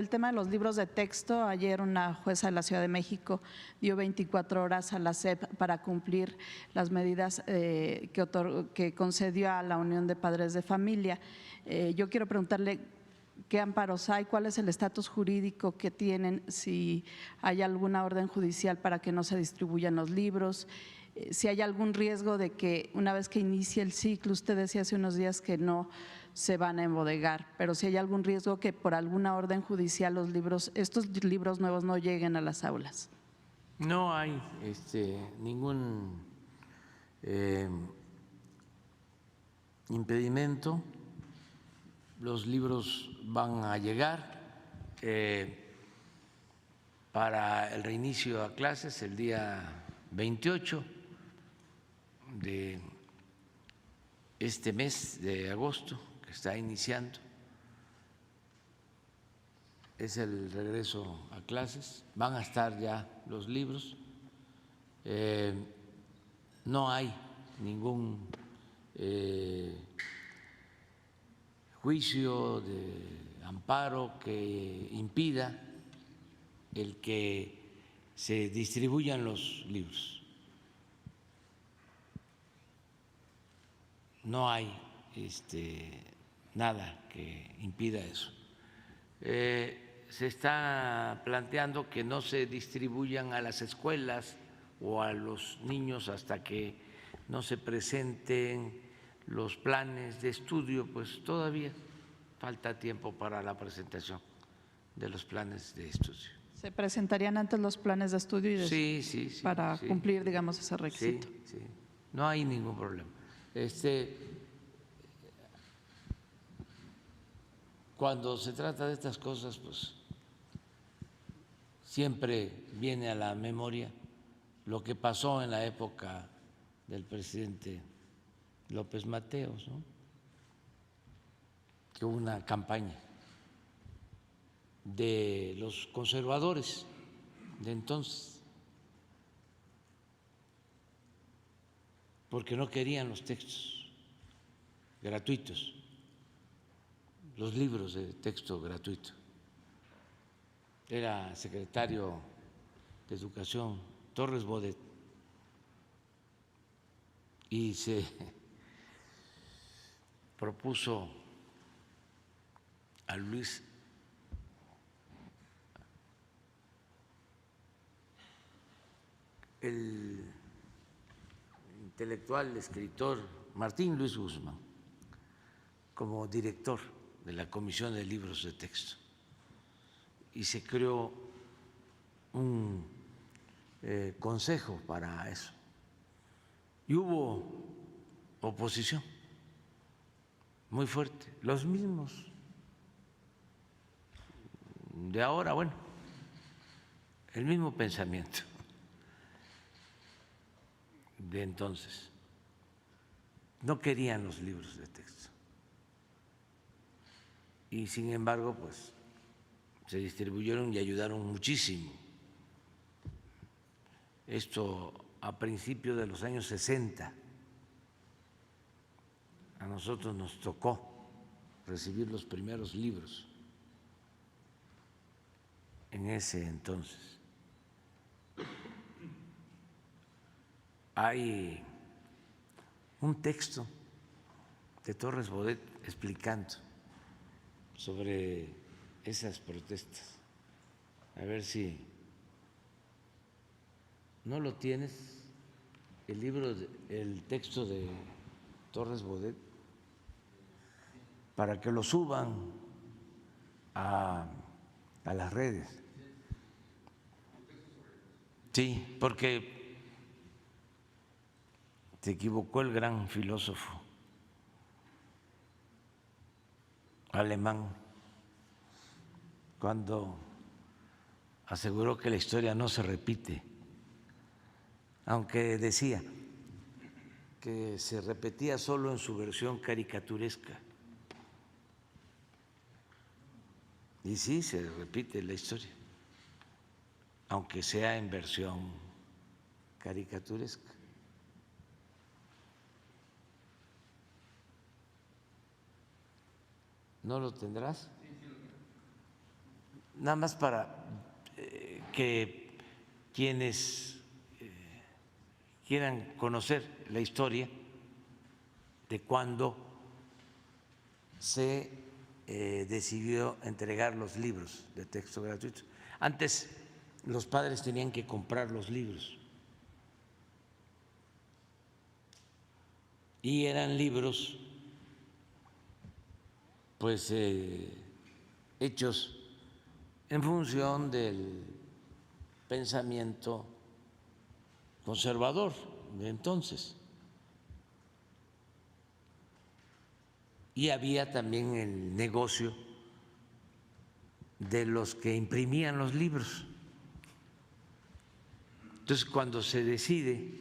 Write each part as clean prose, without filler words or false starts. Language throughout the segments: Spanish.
El tema de los libros de texto, ayer una jueza de la Ciudad de México dio 24 horas a la SEP para cumplir las medidas que concedió a la Unión de Padres de Familia. Yo quiero preguntarle qué amparos hay, cuál es el estatus jurídico que tienen, si hay alguna orden judicial para que no se distribuyan los libros, si hay algún riesgo de que una vez que inicie el ciclo, usted decía hace unos días que no se van a embodegar, pero si hay algún riesgo que por alguna orden judicial estos libros nuevos no lleguen a las aulas. No hay ningún impedimento, los libros van a llegar para el reinicio a clases el día 28 de este mes de agosto que está iniciando. Es el regreso a clases, van a estar ya los libros, no hay ningún juicio de amparo que impida el que se distribuyan los libros. No hay nada que impida eso. Se está planteando que no se distribuyan a las escuelas o a los niños hasta que no se presenten los planes de estudio, pues todavía falta tiempo para la presentación de los planes de estudio. ¿Se presentarían antes los planes de estudio sí, para cumplir, digamos, ese requisito? Sí, no hay ningún problema. Cuando se trata de estas cosas, pues siempre viene a la memoria lo que pasó en la época del presidente López Mateos, ¿no? Que hubo una campaña de los conservadores de entonces, porque no querían los textos gratuitos, los libros de texto gratuito. Era secretario de Educación Torres Bodet y se propuso a Luis el intelectual, escritor Martín Luis Guzmán como director de la Comisión de Libros de Texto y se creó un consejo para eso y hubo oposición muy fuerte, los mismos de ahora, bueno, el mismo pensamiento de entonces, no querían los libros de texto y sin embargo pues se distribuyeron y ayudaron muchísimo. Esto a principios de los años 60, a nosotros nos tocó recibir los primeros libros en ese entonces. Hay un texto de Torres Bodet explicando sobre esas protestas. A ver si no lo tienes, el libro, el texto de Torres Bodet, para que lo suban a las redes. Sí, porque se equivocó el gran filósofo alemán cuando aseguró que la historia no se repite, aunque decía que se repetía solo en su versión caricaturesca. Y sí, se repite la historia, aunque sea en versión caricaturesca. ¿No lo tendrás? nada más para que quienes quieran conocer la historia de cuándo se decidió entregar los libros de texto gratuitos. Antes los padres tenían que comprar los libros y eran libros pues hechos en función del pensamiento conservador de entonces. Y había también el negocio de los que imprimían los libros. Entonces, cuando se decide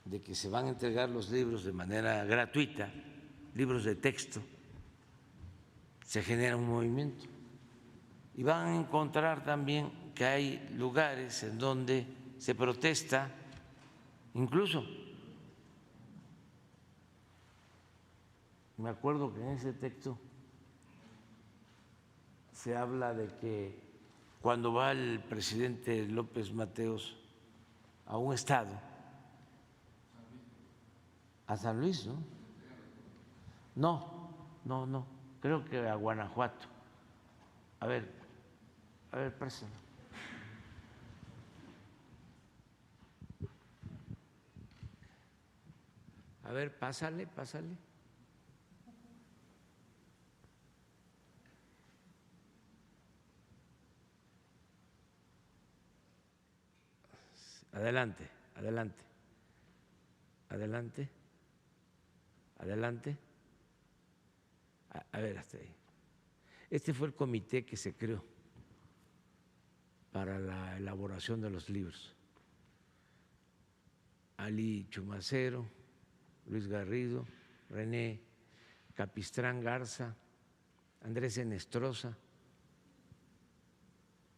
de que se van a entregar los libros de manera gratuita, libros de texto, se genera un movimiento. Y van a encontrar también que hay lugares en donde se protesta, incluso me acuerdo que en ese texto se habla de que cuando va el presidente López Mateos a un estado, a San Luis, ¿no? No, creo que a Guanajuato. A ver, préstalo. A ver, pásale. Adelante. A ver, hasta ahí. Este fue el comité que se creó para la elaboración de los libros. Ali Chumacero, Luis Garrido, René Capistrán Garza, Andrés Enestrosa,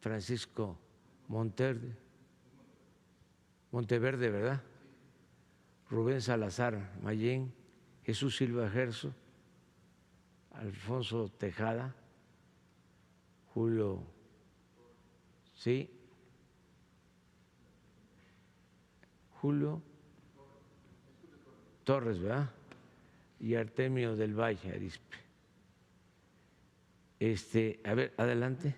Francisco Monteverde, ¿verdad? Rubén Salazar Mayén, Jesús Silva Gerso, Alfonso Tejada, Julio, ¿sí? Julio Torres, ¿verdad? Y Artemio del Valle Arispe. A ver, adelante.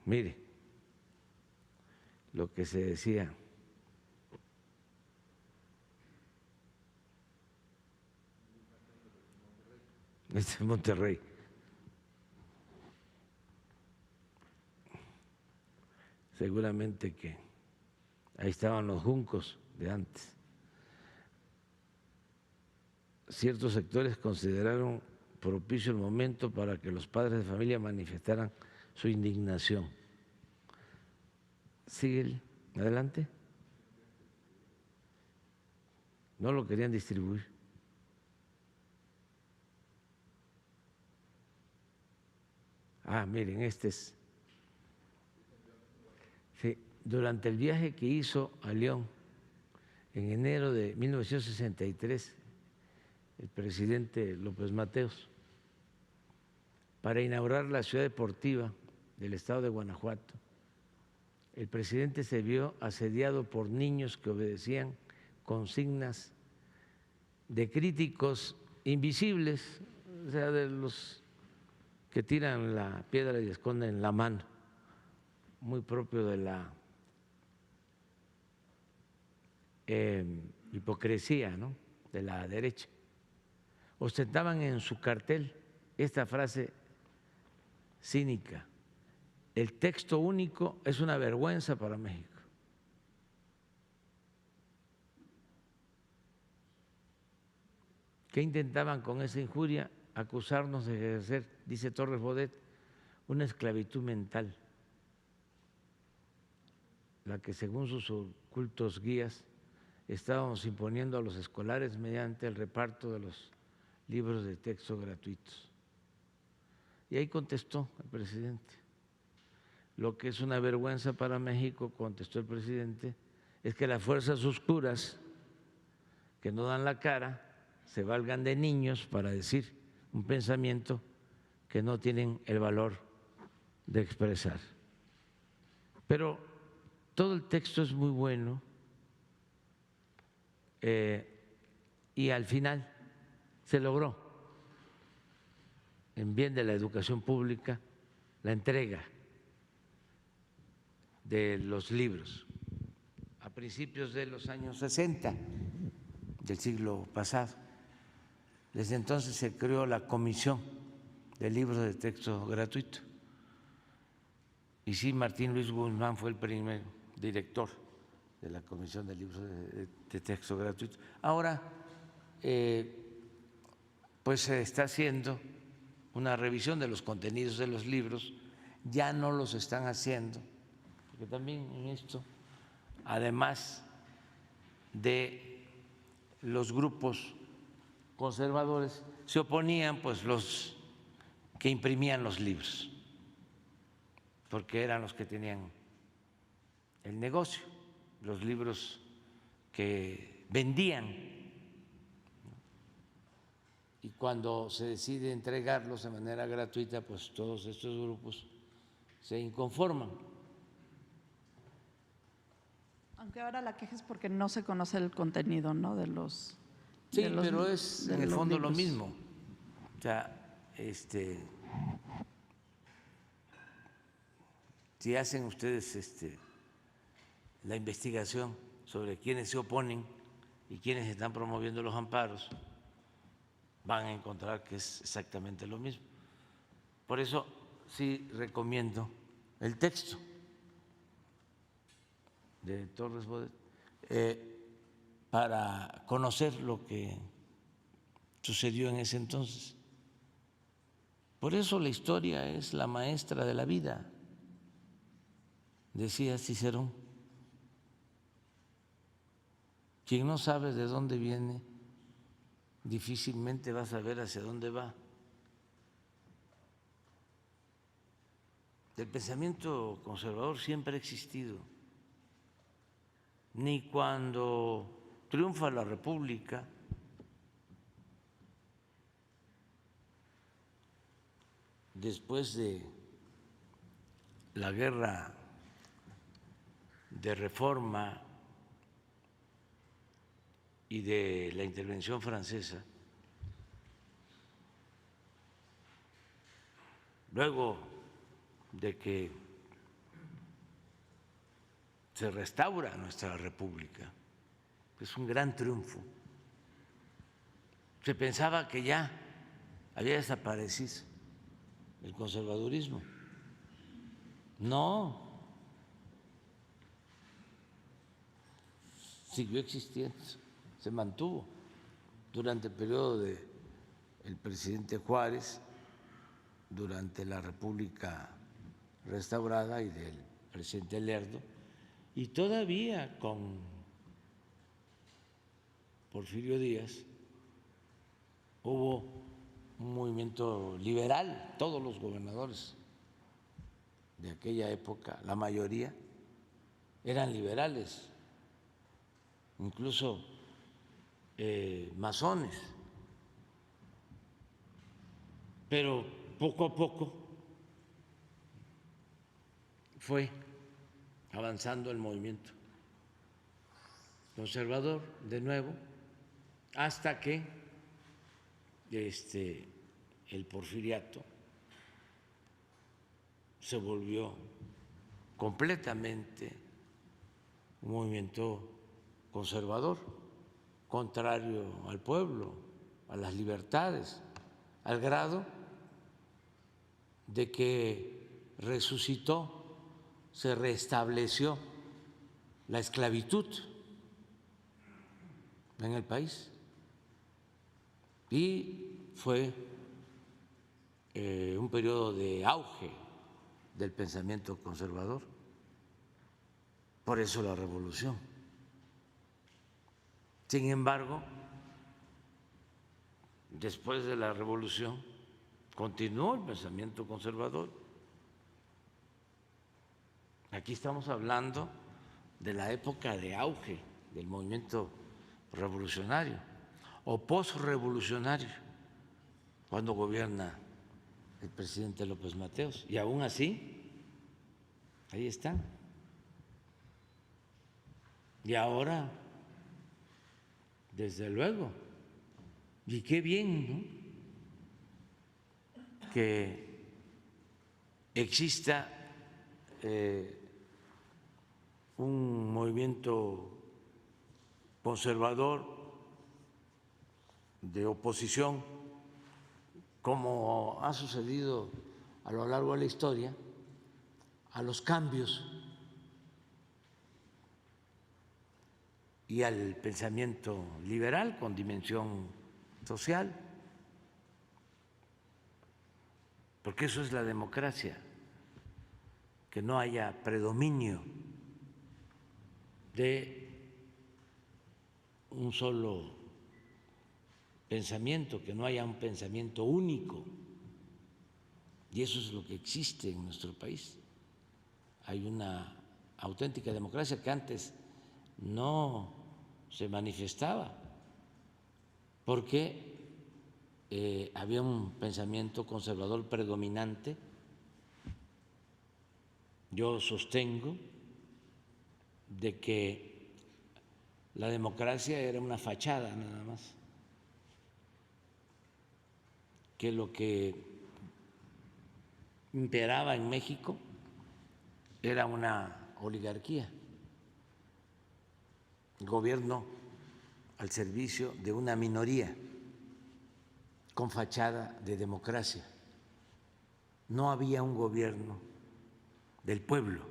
Mire lo que se decía. Este es Monterrey. Seguramente que ahí estaban los juncos de antes. Ciertos sectores consideraron propicio el momento para que los padres de familia manifestaran su indignación. Sigue adelante. No lo querían distribuir. Miren, este es. Sí, durante el viaje que hizo a León en enero de 1963, el presidente López Mateos, para inaugurar la ciudad deportiva del estado de Guanajuato, el presidente se vio asediado por niños que obedecían consignas de críticos invisibles, o sea, de los que tiran la piedra y esconden la mano, muy propio de la hipocresía, ¿no?, de la derecha. Ostentaban en su cartel esta frase cínica: el texto único es una vergüenza para México. ¿Qué intentaban con esa injuria? Acusarnos de ejercer, dice Torres Bodet, una esclavitud mental, la que según sus ocultos guías estábamos imponiendo a los escolares mediante el reparto de los libros de texto gratuitos. Y ahí contestó el presidente: lo que es una vergüenza para México, contestó el presidente, es que las fuerzas oscuras que no dan la cara se valgan de niños para decir un pensamiento que no tienen el valor de expresar. Pero todo el texto es muy bueno y al final se logró, en bien de la educación pública, la entrega de los libros a principios de los años 60 del siglo pasado. Desde entonces se creó la Comisión de Libros de Texto Gratuito. Y sí, Martín Luis Guzmán fue el primer director de la Comisión de Libros de Texto Gratuito. Ahora, pues se está haciendo una revisión de los contenidos de los libros, ya no los están haciendo, porque también en esto, además de los grupos conservadores, se oponían pues los que imprimían los libros, porque eran los que tenían el negocio, los libros que vendían. Y cuando se decide entregarlos de manera gratuita, pues todos estos grupos se inconforman. Aunque ahora la queja es porque no se conoce el contenido, ¿no? Sí, pero es en el fondo lo mismo. O sea, si hacen ustedes la investigación sobre quiénes se oponen y quiénes están promoviendo los amparos, van a encontrar que es exactamente lo mismo. Por eso sí recomiendo el texto de Torres Bodet para conocer lo que sucedió en ese entonces. Por eso la historia es la maestra de la vida, decía Cicerón. Quien no sabe de dónde viene, difícilmente va a saber hacia dónde va. El pensamiento conservador siempre ha existido. Ni cuando triunfa la República, después de la guerra de reforma y de la intervención francesa, luego de que se restaura nuestra República, es un gran triunfo. Se pensaba que ya había desaparecido el conservadurismo. No, siguió existiendo, se mantuvo durante el periodo del presidente Juárez, durante la República restaurada y del presidente Lerdo, y todavía con Porfirio Díaz hubo un movimiento liberal. Todos los gobernadores de aquella época, la mayoría, eran liberales, incluso masones, pero poco a poco fue avanzando el movimiento conservador de nuevo, hasta que el porfiriato se volvió completamente un movimiento conservador, contrario al pueblo, a las libertades, al grado de que resucitó, se restableció la esclavitud en el país y fue un periodo de auge del pensamiento conservador. Por eso la revolución. Sin embargo, después de la revolución continuó el pensamiento conservador. Aquí estamos hablando de la época de auge del movimiento revolucionario o posrevolucionario, cuando gobierna el presidente López Mateos, y aún así, ahí están. Y ahora, desde luego, y qué bien, ¿no?, que exista un movimiento conservador de oposición, como ha sucedido a lo largo de la historia, a los cambios y al pensamiento liberal con dimensión social, porque eso es la democracia, que no haya predominio de un solo pensamiento, que no haya un pensamiento único, y eso es lo que existe en nuestro país. Hay una auténtica democracia que antes no se manifestaba porque había un pensamiento conservador predominante. Yo sostengo de que la democracia era una fachada nada más, que lo que imperaba en México era una oligarquía, gobierno al servicio de una minoría con fachada de democracia. No había un gobierno del pueblo,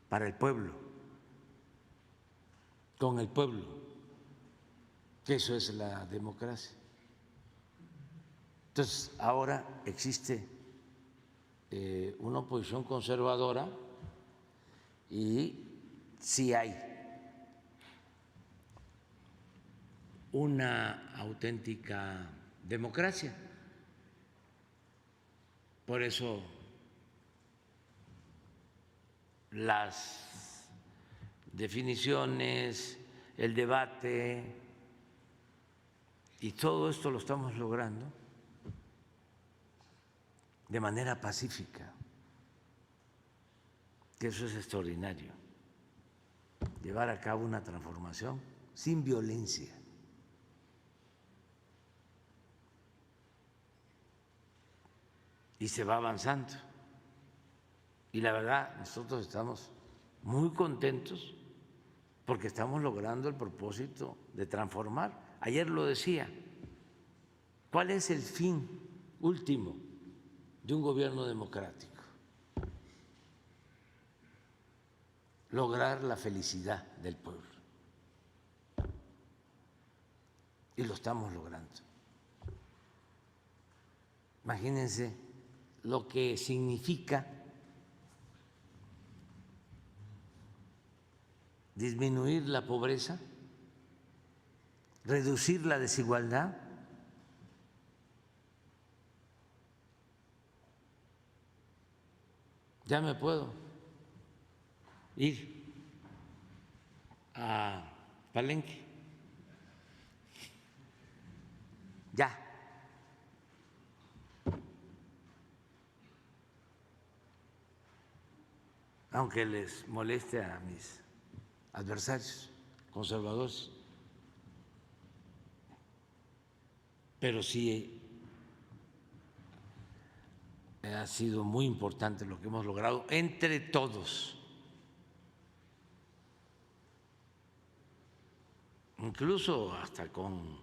para el pueblo, con el pueblo, que eso es la democracia. Entonces, ahora existe una oposición conservadora y sí hay una auténtica democracia. Por eso las definiciones, el debate y todo esto lo estamos logrando de manera pacífica, que eso es extraordinario, llevar a cabo una transformación sin violencia. Y se va avanzando. Y la verdad, nosotros estamos muy contentos porque estamos logrando el propósito de transformar. Ayer lo decía, ¿cuál es el fin último de un gobierno democrático? Lograr la felicidad del pueblo. Y lo estamos logrando. Imagínense lo que significa disminuir la pobreza, reducir la desigualdad. Ya me puedo ir a Palenque. Ya. Aunque les moleste a mis adversarios conservadores, pero sí ha sido muy importante lo que hemos logrado entre todos, incluso hasta con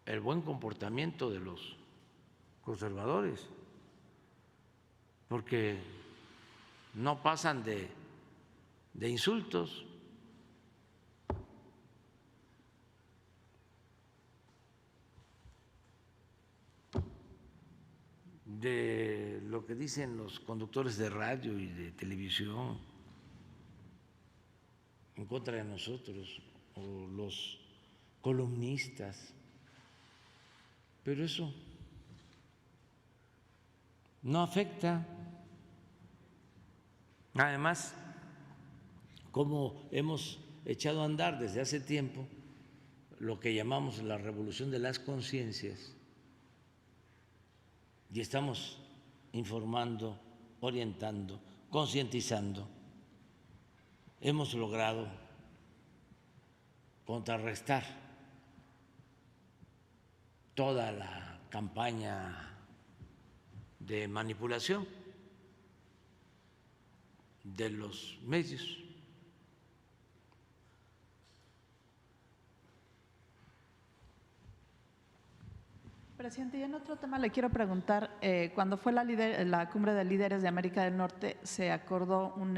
el buen comportamiento de los conservadores, porque no pasan de insultos. De lo que dicen los conductores de radio y de televisión en contra de nosotros, o los columnistas, pero eso no afecta. Además, como hemos echado a andar desde hace tiempo lo que llamamos la revolución de las conciencias y estamos informando, orientando, concientizando, hemos logrado contrarrestar toda la campaña de manipulación de los medios. Presidente, y en otro tema le quiero preguntar, cuando fue la cumbre de líderes de América del Norte, se acordó un